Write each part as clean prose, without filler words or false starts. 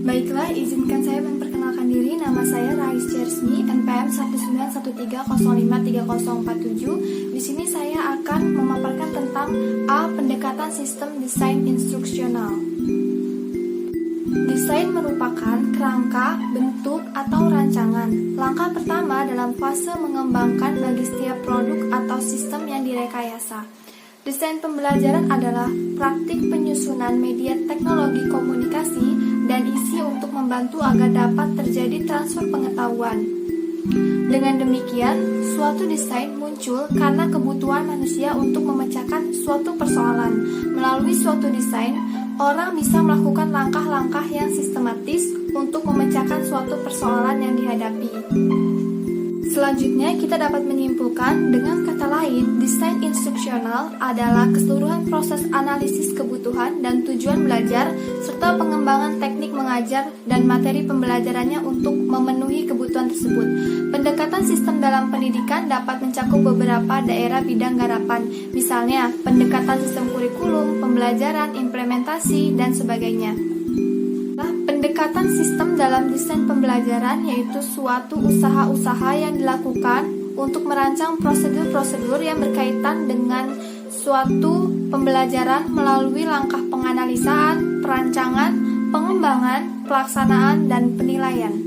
Baiklah, izinkan saya memperkenalkan diri. Nama saya Rais Chersmi, NPM 1913053047. Di sini saya akan memaparkan tentang A. Pendekatan sistem desain instruksional. Desain merupakan kerangka, bentuk, atau rancangan. Langkah pertama dalam fase mengembangkan bagi setiap produk atau sistem yang direkayasa. Desain pembelajaran adalah praktik penyusunan media teknologi komunikasi dan isi untuk membantu agar dapat terjadi transfer pengetahuan. Dengan demikian, suatu desain muncul karena kebutuhan manusia untuk memecahkan suatu persoalan. Melalui suatu desain, orang bisa melakukan langkah-langkah yang sistematis untuk memecahkan suatu persoalan yang dihadapi. Selanjutnya, kita dapat menyimpulkan dengan kata lain, desain instruksional adalah keseluruhan proses analisis kebutuhan dan tujuan belajar, serta pengembangan teknik mengajar dan materi pembelajarannya untuk memenuhi kebutuhan tersebut. Pendekatan sistem dalam pendidikan dapat mencakup beberapa daerah bidang garapan, misalnya pendekatan sistem kurikulum, pembelajaran, implementasi, dan sebagainya. Pendekatan sistem dalam desain pembelajaran yaitu suatu usaha-usaha yang dilakukan untuk merancang prosedur-prosedur yang berkaitan dengan suatu pembelajaran melalui langkah penganalisaan, perancangan, pengembangan, pelaksanaan, dan penilaian.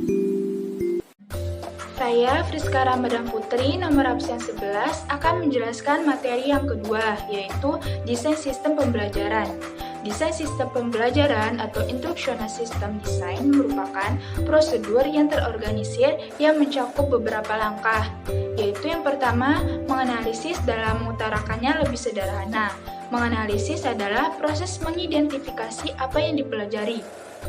Saya, Friska Ramadan Putri, nomor absen 11, akan menjelaskan materi yang kedua, yaitu desain sistem pembelajaran. Desain sistem pembelajaran atau instructional system design merupakan prosedur yang terorganisir yang mencakup beberapa langkah, yaitu yang pertama, menganalisis dalam mengutarakannya lebih sederhana. Menganalisis adalah proses mengidentifikasi apa yang dipelajari.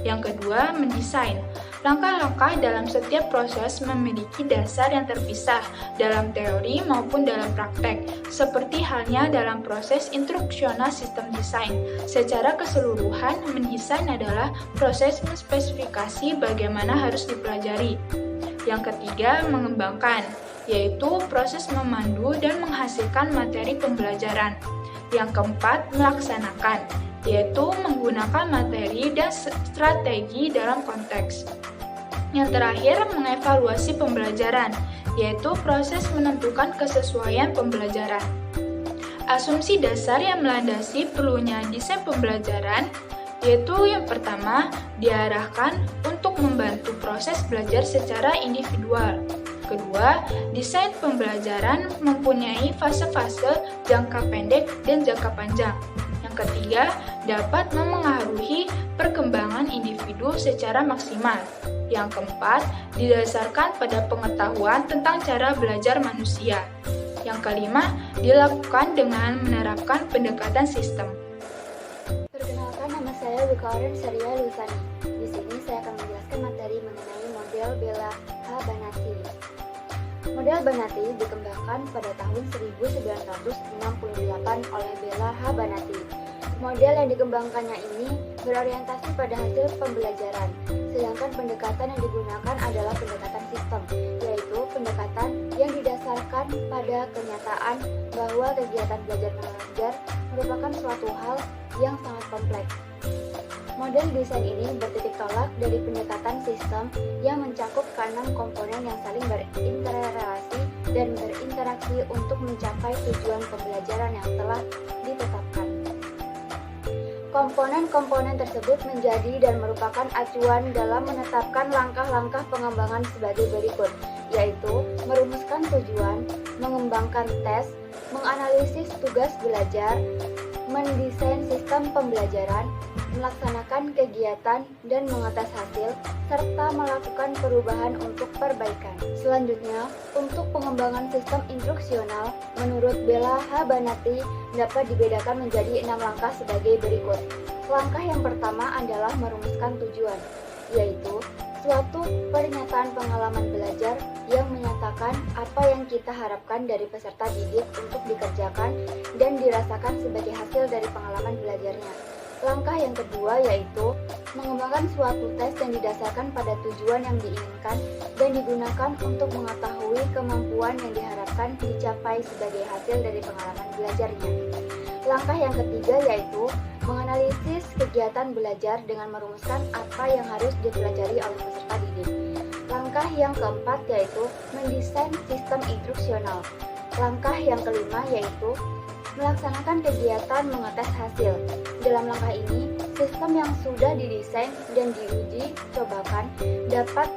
Yang kedua, mendesain. Langkah-langkah dalam setiap proses memiliki dasar yang terpisah dalam teori maupun dalam praktek, seperti halnya dalam proses instruksional sistem desain. Secara keseluruhan, mendesain adalah proses menspesifikasi bagaimana harus dipelajari. Yang ketiga, mengembangkan, yaitu proses memandu dan menghasilkan materi pembelajaran. Yang keempat, melaksanakan, yaitu menggunakan materi dan strategi dalam konteks. Yang terakhir, mengevaluasi pembelajaran, yaitu proses menentukan kesesuaian pembelajaran. Asumsi dasar yang melandasi perlunya desain pembelajaran, yaitu yang pertama, diarahkan untuk membantu proses belajar secara individual. Kedua, desain pembelajaran mempunyai fase-fase jangka pendek dan jangka panjang. Yang ketiga, dapat memengaruhi perkembangan individu secara maksimal. Yang keempat, didasarkan pada pengetahuan tentang cara belajar manusia. Yang kelima, dilakukan dengan menerapkan pendekatan sistem. Perkenalkan, nama saya Wikaurin Saria Lusani. Di sini saya akan menjelaskan materi mengenai model Bella H. Banati. Model Banati dikembangkan pada tahun 1968 oleh Bella H. Banati. Model yang dikembangkannya ini berorientasi pada hasil pembelajaran, sedangkan pendekatan yang digunakan adalah pendekatan sistem, yaitu pendekatan yang didasarkan pada kenyataan bahwa kegiatan belajar mengajar merupakan suatu hal yang sangat kompleks. Model desain ini bertitik tolak dari pendekatan sistem yang mencakup ke-6 komponen yang saling berinterrelasi dan berinteraksi untuk mencapai tujuan pembelajaran yang telah ditetapkan. Komponen-komponen tersebut menjadi dan merupakan acuan dalam menetapkan langkah-langkah pengembangan sebagai berikut, yaitu merumuskan tujuan, mengembangkan tes, menganalisis tugas belajar, mendesain sistem pembelajaran, melaksanakan kegiatan dan mengatas hasil, serta melakukan perubahan untuk perbaikan. Selanjutnya, untuk pengembangan sistem instruksional, menurut Bella H. Banati dapat dibedakan menjadi 6 langkah sebagai berikut. Langkah yang pertama adalah merumuskan tujuan, yaitu suatu pernyataan pengalaman belajar yang menyatakan apa yang kita harapkan dari peserta didik untuk dikerjakan dan dirasakan sebagai hasil dari pengalaman belajarnya. Langkah yang kedua yaitu mengembangkan suatu tes yang didasarkan pada tujuan yang diinginkan dan digunakan untuk mengetahui kemampuan yang diharapkan dicapai sebagai hasil dari pengalaman belajarnya. Langkah yang ketiga yaitu menganalisis kegiatan belajar dengan merumuskan apa yang harus dipelajari oleh peserta didik. Langkah yang keempat yaitu mendesain sistem instruksional. Langkah yang kelima yaitu melaksanakan kegiatan mengetes hasil. Dalam langkah ini, sistem yang sudah didesain dan diuji cobakan dapat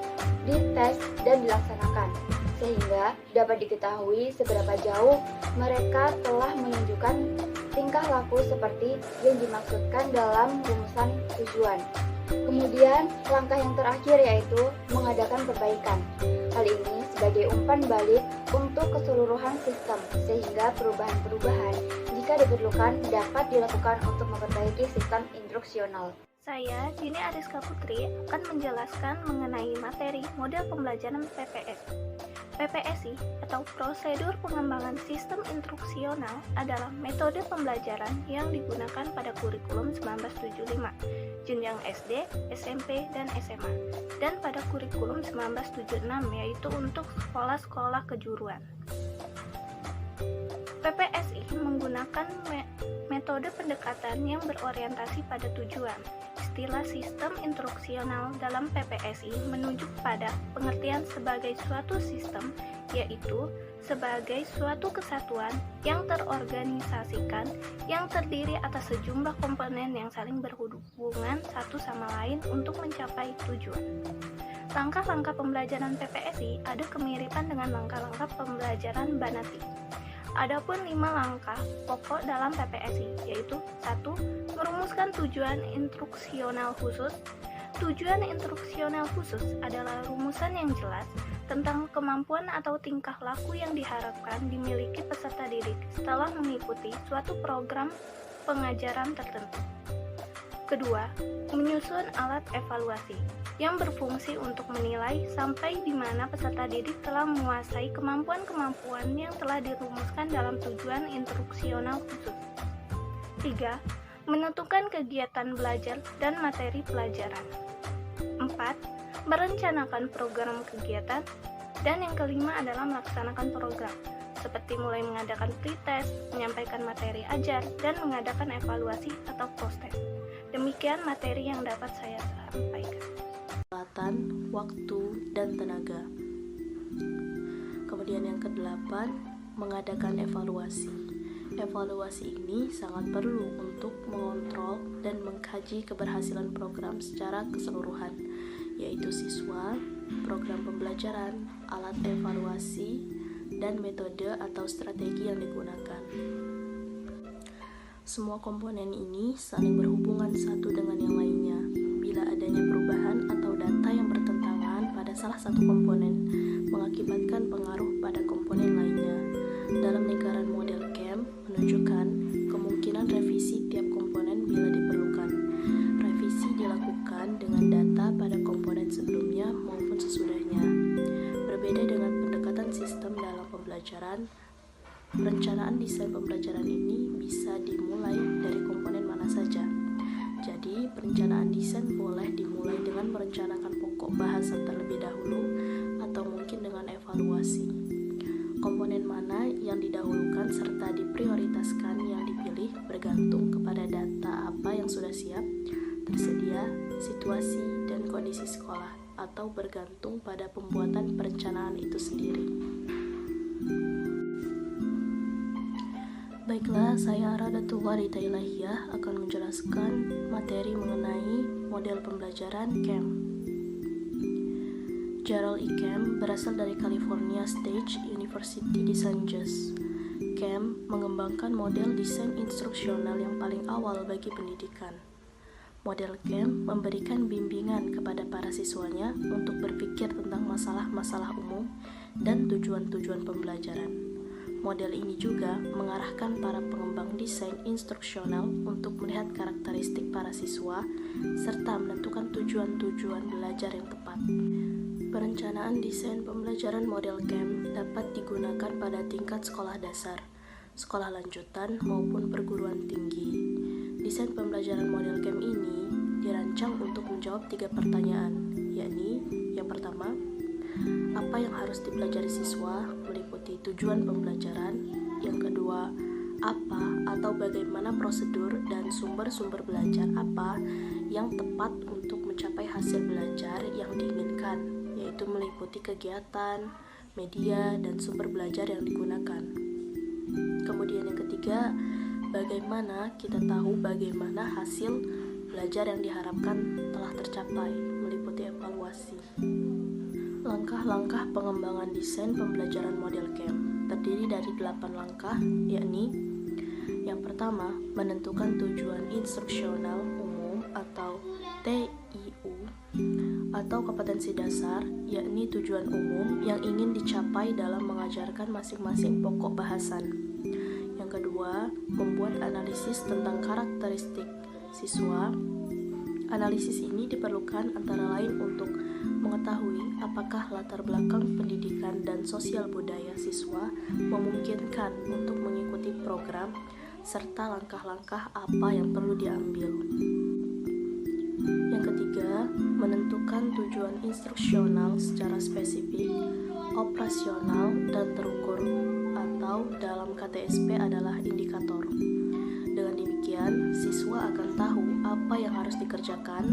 dites dan dilaksanakan, sehingga dapat diketahui seberapa jauh mereka telah menunjukkan tingkah laku seperti yang dimaksudkan dalam rumusan tujuan. Kemudian, langkah yang terakhir yaitu mengadakan perbaikan. Hal ini sebagai umpan balik untuk keseluruhan sistem, sehingga perubahan-perubahan jika diperlukan dapat dilakukan untuk memperbaiki sistem instruksional. Saya, Dini Ariska Putri, akan menjelaskan mengenai materi model pembelajaran PPS. PPSI atau Prosedur Pengembangan Sistem Instruksional adalah metode pembelajaran yang digunakan pada kurikulum 1975, jenjang SD, SMP, dan SMA, dan pada kurikulum 1976 yaitu untuk sekolah-sekolah kejuruan. PPSI menggunakan metode pendekatan yang berorientasi pada tujuan. Istilah sistem instruksional dalam PPSI menunjuk pada pengertian sebagai suatu sistem, yaitu sebagai suatu kesatuan yang terorganisasikan yang terdiri atas sejumlah komponen yang saling berhubungan satu sama lain untuk mencapai tujuan. Langkah-langkah pembelajaran PPSI ada kemiripan dengan langkah-langkah pembelajaran Banati. Adapun 5 langkah pokok dalam PPSI, yaitu 1. Merumuskan tujuan instruksional khusus. Tujuan instruksional khusus adalah rumusan yang jelas tentang kemampuan atau tingkah laku yang diharapkan dimiliki peserta didik setelah mengikuti suatu program pengajaran tertentu. Kedua, menyusun alat evaluasi yang berfungsi untuk menilai sampai di mana peserta didik telah menguasai kemampuan-kemampuan yang telah dirumuskan dalam tujuan instruksional khusus. 3. Menentukan kegiatan belajar dan materi pelajaran. 4. Merencanakan program kegiatan. Dan yang kelima adalah melaksanakan program, seperti mulai mengadakan pretest, menyampaikan materi ajar, dan mengadakan evaluasi atau post-test. Demikian materi yang dapat saya sampaikan. Waktu, dan tenaga. Kemudian yang ke-8, mengadakan evaluasi. Evaluasi ini sangat perlu untuk mengontrol dan mengkaji keberhasilan program secara keseluruhan, yaitu siswa, program pembelajaran, alat evaluasi, dan metode atau strategi yang digunakan. Semua komponen ini saling berhubungan satu dengan yang lainnya. Bila adanya perubahan atau data yang bertentangan pada salah satu komponen, mengakibatkan pengaruh pada komponen lainnya. Dalam lingkaran model CAM menunjukkan kemungkinan revisi tiap komponen bila diperlukan. Revisi dilakukan dengan data pada komponen sebelumnya maupun sesudahnya. Berbeda dengan pendekatan sistem dalam pembelajaran, perencanaan desain pembelajaran ini bisa dimulai dari komponen mana saja. Jadi, perencanaan desain boleh dimulai dengan merencanakan pokok bahasan terlebih dahulu atau mungkin dengan evaluasi. Komponen mana yang didahulukan serta diprioritaskan yang dipilih bergantung kepada data apa yang sudah siap, tersedia, situasi, dan kondisi sekolah, atau bergantung pada pembuatan perencanaan itu sendiri. Baiklah, saya Radatul Warita Ilahiyah akan menjelaskan materi mengenai model pembelajaran CAM. Gerald E. Camp berasal dari California State University di San Jose. Camp mengembangkan model desain instruksional yang paling awal bagi pendidikan. Model CAM memberikan bimbingan kepada para siswanya untuk berpikir tentang masalah-masalah umum dan tujuan-tujuan pembelajaran. Model ini juga mengarahkan para pengembang desain instruksional untuk melihat karakteristik para siswa serta menentukan tujuan-tujuan belajar yang tepat. Perencanaan desain pembelajaran model CAM dapat digunakan pada tingkat sekolah dasar, sekolah lanjutan, maupun perguruan tinggi. Desain pembelajaran model CAM ini dirancang untuk menjawab 3 pertanyaan, yakni yang pertama, apa yang harus dipelajari siswa meliputi tujuan pembelajaran. Yang kedua, apa atau bagaimana prosedur dan sumber-sumber belajar apa yang tepat untuk mencapai hasil belajar yang diinginkan, yaitu meliputi kegiatan, media, dan sumber belajar yang digunakan. Kemudian yang ketiga, bagaimana kita tahu bagaimana hasil belajar yang diharapkan telah tercapai, meliputi evaluasi. Langkah-langkah pengembangan desain pembelajaran model CAM terdiri dari 8 langkah, yakni yang pertama, menentukan tujuan instruksional umum atau TIU atau kompetensi dasar, yakni tujuan umum yang ingin dicapai dalam mengajarkan masing-masing pokok bahasan. Yang kedua, membuat analisis tentang karakteristik siswa. Analisis ini diperlukan antara lain untuk mengetahui apakah latar belakang pendidikan dan sosial budaya siswa memungkinkan untuk mengikuti program serta langkah-langkah apa yang perlu diambil. Yang ketiga, menentukan tujuan instruksional secara spesifik, operasional, dan terukur, atau dalam KTSP adalah indikator. Dengan demikian, siswa akan tahu apa yang harus dikerjakan,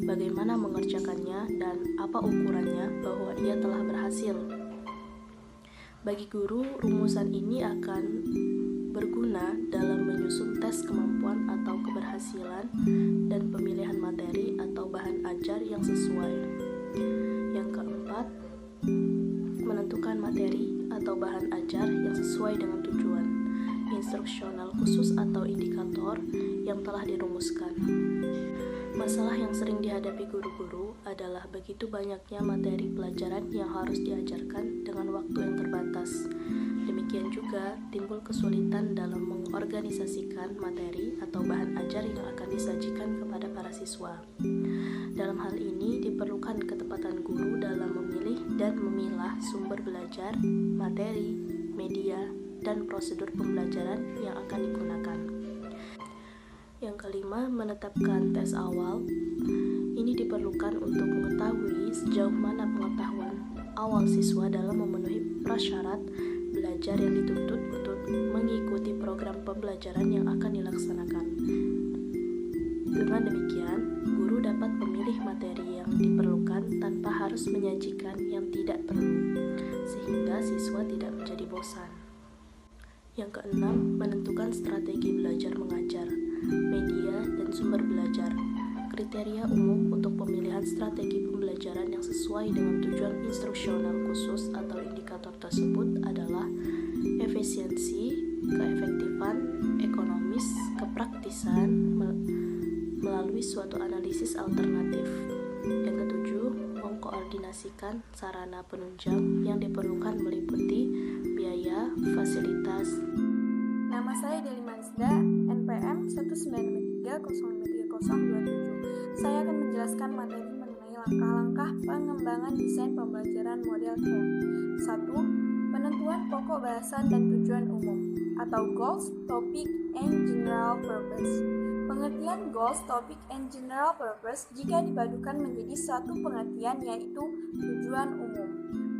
bagaimana mengerjakannya, dan apa ukurannya bahwa ia telah berhasil. Bagi guru, rumusan ini akan berguna dalam menyusun tes kemampuan atau keberhasilan dan pemilihan materi atau bahan ajar yang sesuai. Yang keempat, menentukan materi atau bahan ajar yang sesuai dengan tujuan instruksional khusus atau indikator yang telah dirumuskan. Masalah yang sering dihadapi guru-guru adalah begitu banyaknya materi pelajaran yang harus diajarkan dengan waktu yang terbatas. Demikian juga timbul kesulitan dalam mengorganisasikan materi atau bahan ajar yang akan disajikan kepada para siswa. Dalam hal ini diperlukan ketepatan guru dalam memilih dan memilah sumber belajar, materi, media, dan prosedur pembelajaran yang akan digunakan. Yang kelima, menetapkan tes awal. Ini diperlukan untuk mengetahui sejauh mana pengetahuan awal siswa dalam memenuhi prasyarat belajar yang dituntut untuk mengikuti program pembelajaran yang akan dilaksanakan. Dengan demikian, guru dapat memilih materi yang diperlukan tanpa harus menyajikan yang tidak perlu, sehingga siswa tidak menjadi bosan. Yang keenam, menentukan strategi belajar mengajar, media, dan sumber belajar. Kriteria umum untuk pemilihan strategi pembelajaran yang sesuai dengan tujuan instruksional khusus atau indikator tersebut adalah efisiensi, keefektifan, ekonomis, kepraktisan, melalui suatu analisis alternatif. Yang ketujuh, mengkoordinasikan sarana penunjang yang diperlukan meliputi biaya, fasilitas. Nama saya Deli Mansda, NPM 193053027. Saya akan menjelaskan materi mengenai langkah-langkah pengembangan desain pembelajaran model CAM. 1. Penentuan pokok bahasan dan tujuan umum atau Goals, Topic, and General Purpose. Pengertian Goals, Topic, and General Purpose jika dipadukan menjadi satu pengertian yaitu tujuan umum.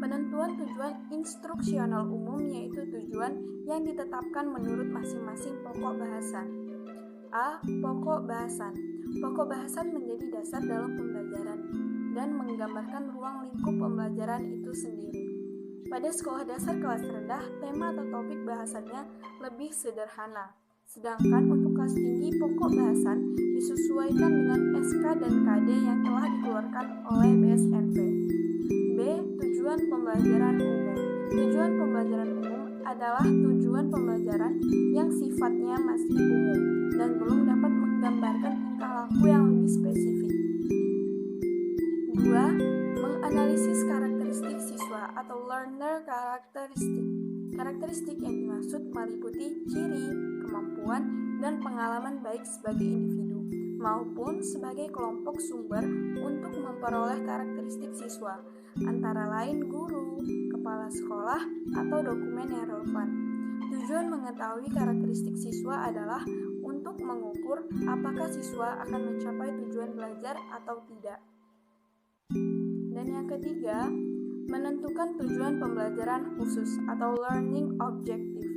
Penentuan tujuan instruksional umum yaitu tujuan yang ditetapkan menurut masing-masing pokok bahasan. A. Pokok bahasan. Pokok bahasan menjadi dasar dalam pembelajaran dan menggambarkan ruang lingkup pembelajaran itu sendiri. Pada sekolah dasar kelas rendah, tema atau topik bahasannya lebih sederhana. Sedangkan untuk kelas tinggi, pokok bahasan disesuaikan dengan SK dan KD yang telah dikeluarkan oleh BSNP. B. Tujuan pembelajaran umum. Tujuan pembelajaran umum adalah tujuan pembelajaran yang sifatnya masih umum dan belum dapat menggambarkan tingkah laku yang lebih spesifik. 2. Menganalisis karakteristik siswa atau learner karakteristik. Karakteristik yang dimaksud meliputi ciri, kemampuan, dan pengalaman baik sebagai individu maupun sebagai kelompok sumber untuk memperoleh karakteristik siswa, antara lain guru, kepala sekolah, atau dokumen yang relevan. Tujuan mengetahui karakteristik siswa adalah untuk mengukur apakah siswa akan mencapai tujuan belajar atau tidak. Dan yang ketiga, menentukan tujuan pembelajaran khusus atau learning objective.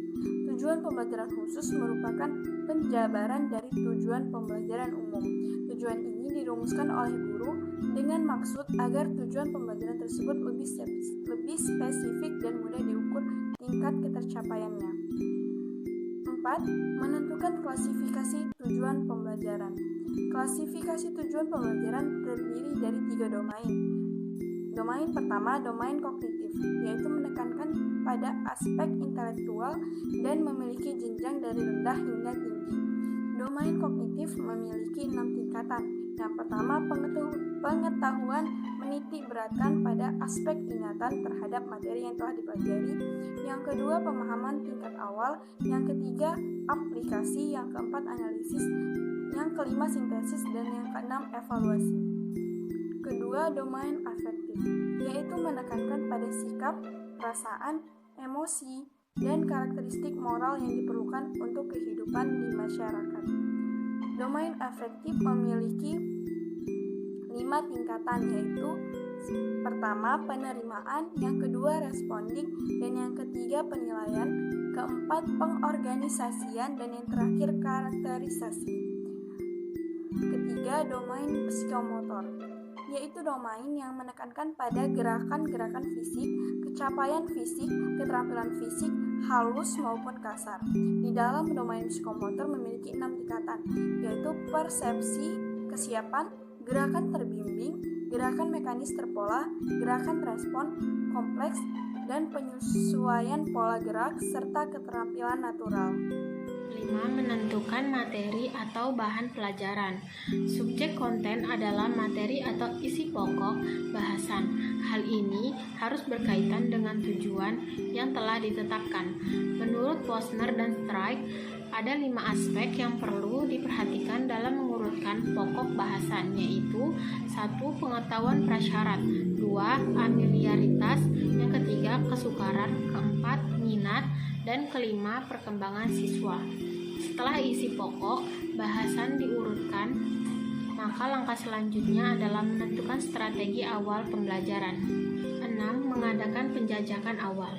Tujuan pembelajaran khusus merupakan penjabaran dari tujuan pembelajaran umum. Tujuan ini dirumuskan oleh guru dengan maksud agar tujuan pembelajaran tersebut lebih spesifik dan mudah diukur tingkat ketercapaiannya. 4. Menentukan klasifikasi tujuan pembelajaran. Klasifikasi tujuan pembelajaran terdiri dari 3 domain. Domain pertama, domain kognitif, yaitu menekankan pada aspek intelektual dan memiliki jenjang dari rendah hingga tinggi. Domain kognitif memiliki 6 tingkatan. Yang pertama, pengetahuan menitik beratkan pada aspek ingatan terhadap materi yang telah dipelajari. Yang kedua, pemahaman tingkat awal. Yang ketiga, aplikasi. Yang keempat, analisis. Yang kelima, sintesis. Dan yang keenam, evaluasi. Kedua, domain afektif, yaitu menekankan pada sikap, perasaan, emosi, dan karakteristik moral yang diperlukan untuk kehidupan di masyarakat. Domain afektif memiliki 5 tingkatan, yaitu pertama, penerimaan, yang kedua, responding, dan yang ketiga, penilaian, keempat, pengorganisasian, dan yang terakhir, karakterisasi. Ketiga, domain psikomotor, yaitu domain yang menekankan pada gerakan-gerakan fisik, capaian fisik, keterampilan fisik, halus maupun kasar. Di dalam domain psikomotor memiliki 6 tingkatan, yaitu persepsi, kesiapan, gerakan terbimbing, gerakan mekanis terpola, gerakan respon kompleks, dan penyesuaian pola gerak, serta keterampilan natural. 5. Menentukan materi atau bahan pelajaran. Subjek konten adalah materi atau isi pokok bahasan. Hal ini harus berkaitan dengan tujuan yang telah ditetapkan. Menurut Posner dan Strike, ada 5 aspek yang perlu diperhatikan dalam mengurutkan pokok bahasan, yaitu 1. Pengetahuan prasyarat, 2. Familiaritas, yang ketiga kesukaran, keempat minat, dan kelima perkembangan siswa. Setelah isi pokok bahasan diurutkan, maka langkah selanjutnya adalah menentukan strategi awal pembelajaran. 6. Mengadakan penjajakan awal.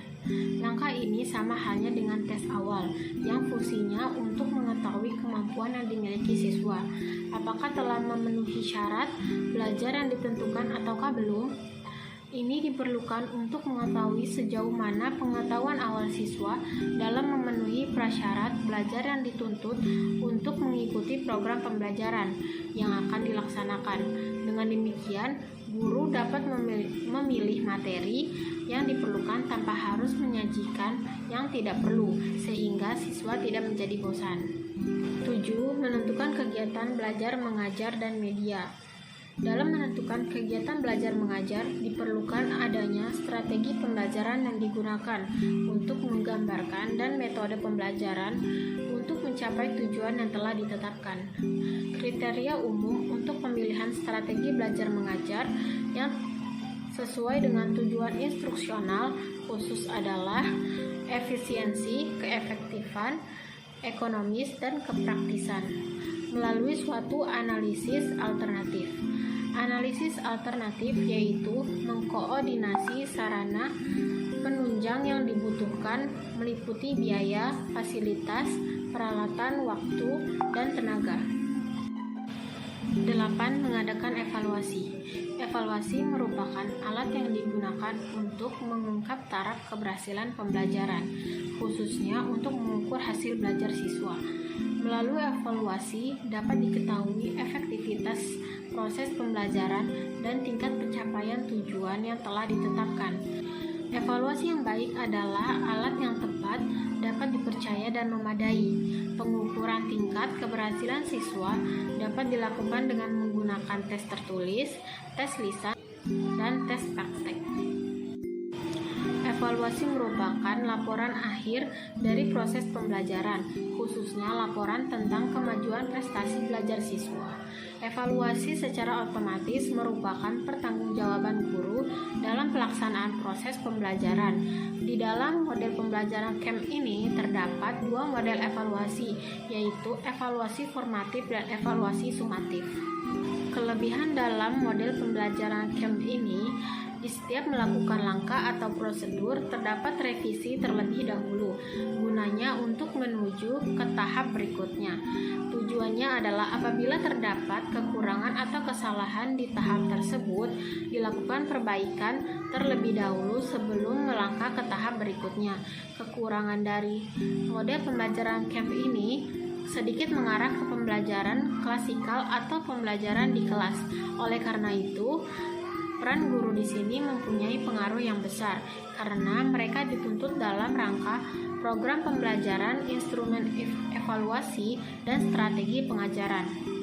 Langkah ini sama halnya dengan tes awal, yang fungsinya untuk mengetahui kemampuan yang dimiliki siswa. Apakah telah memenuhi syarat belajar yang ditentukan ataukah belum? Ini diperlukan untuk mengetahui sejauh mana pengetahuan awal siswa dalam memenuhi prasyarat belajar yang dituntut untuk mengikuti program pembelajaran yang akan dilaksanakan. Dengan demikian, guru dapat memilih materi yang diperlukan tanpa harus menyajikan yang tidak perlu, sehingga siswa tidak menjadi bosan. 7. Menentukan kegiatan belajar mengajar dan media. Dalam menentukan kegiatan belajar mengajar, diperlukan adanya strategi pembelajaran yang digunakan untuk menggambarkan dan metode pembelajaran untuk mencapai tujuan yang telah ditetapkan. Kriteria umum untuk pemilihan strategi belajar mengajar yang sesuai dengan tujuan instruksional khusus adalah efisiensi, keefektifan, ekonomis, dan kepraktisan melalui suatu analisis alternatif. Analisis alternatif yaitu mengkoordinasi sarana penunjang yang dibutuhkan meliputi biaya, fasilitas, peralatan, waktu, dan tenaga. 8. Mengadakan evaluasi. Evaluasi merupakan alat yang digunakan untuk mengungkap taraf keberhasilan pembelajaran, khususnya untuk mengukur hasil belajar siswa. Melalui evaluasi dapat diketahui efektivitas proses pembelajaran dan tingkat pencapaian tujuan yang telah ditetapkan. Evaluasi yang baik adalah alat yang tepat, dapat dipercaya dan memadai. Pengukuran tingkat keberhasilan siswa dapat dilakukan dengan menggunakan tes tertulis, tes lisan, dan tes praktek. Evaluasi merupakan laporan akhir dari proses pembelajaran, khususnya laporan tentang kemajuan prestasi belajar siswa. Evaluasi secara otomatis merupakan pertanggungjawaban guru dalam pelaksanaan pelaksanaan proses pembelajaran. Di dalam model pembelajaran camp ini terdapat dua model evaluasi, yaitu evaluasi formatif dan evaluasi sumatif. Kelebihan dalam model pembelajaran camp ini, di setiap melakukan langkah atau prosedur terdapat revisi terlebih dahulu, gunanya untuk menuju ke tahap berikutnya. Tujuannya adalah apabila terdapat kekurangan atau kesalahan di tahap tersebut, dilakukan perbaikan terlebih dahulu sebelum melangkah ke tahap berikutnya. Kekurangan dari model pembelajaran camp ini sedikit mengarah ke pembelajaran klasikal atau pembelajaran di kelas. Oleh karena itu, peran guru di sini mempunyai pengaruh yang besar karena mereka dituntut dalam rangka program pembelajaran, instrumen evaluasi, dan strategi pengajaran.